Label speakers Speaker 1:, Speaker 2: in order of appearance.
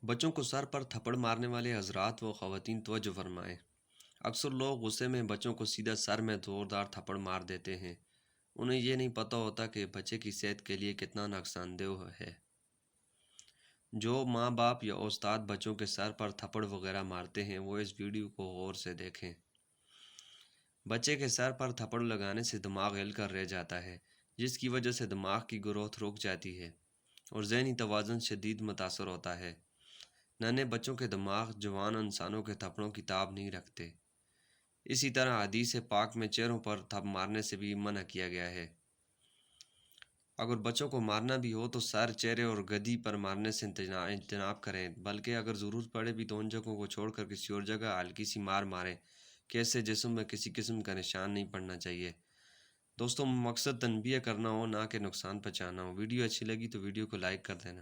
Speaker 1: بچوں کو سر پر تھپڑ مارنے والے حضرات و خواتین توجہ فرمائیں۔ اکثر لوگ غصے میں بچوں کو سیدھا سر میں زوردار تھپڑ مار دیتے ہیں۔ انہیں یہ نہیں پتہ ہوتا کہ بچے کی صحت کے لیے کتنا نقصان دہ ہے۔ جو ماں باپ یا استاد بچوں کے سر پر تھپڑ وغیرہ مارتے ہیں وہ اس ویڈیو کو غور سے دیکھیں۔ بچے کے سر پر تھپڑ لگانے سے دماغ ہل کر رہ جاتا ہے، جس کی وجہ سے دماغ کی گروتھ رک جاتی ہے اور ذہنی توازن شدید متاثر ہوتا ہے۔ ننھے بچوں کے دماغ جوان انسانوں کے تھپڑوں کی تاب نہیں رکھتے۔ اسی طرح حدیث پاک میں چہروں پر تھپ مارنے سے بھی منع کیا گیا ہے۔ اگر بچوں کو مارنا بھی ہو تو سر، چہرے اور گدی پر مارنے سے اجتناب کریں، بلکہ اگر ضرورت پڑے بھی تو ان جگہوں کو چھوڑ کر کسی اور جگہ ہلکی سی مار ماریں کہ اس سے جسم میں کسی قسم کا نشان نہیں پڑنا چاہیے۔ دوستوں، مقصد تنبیہ کرنا ہو نہ کہ نقصان پہنچانا ہو۔ ویڈیو اچھی لگی تو ویڈیو کو لائک کر دینا۔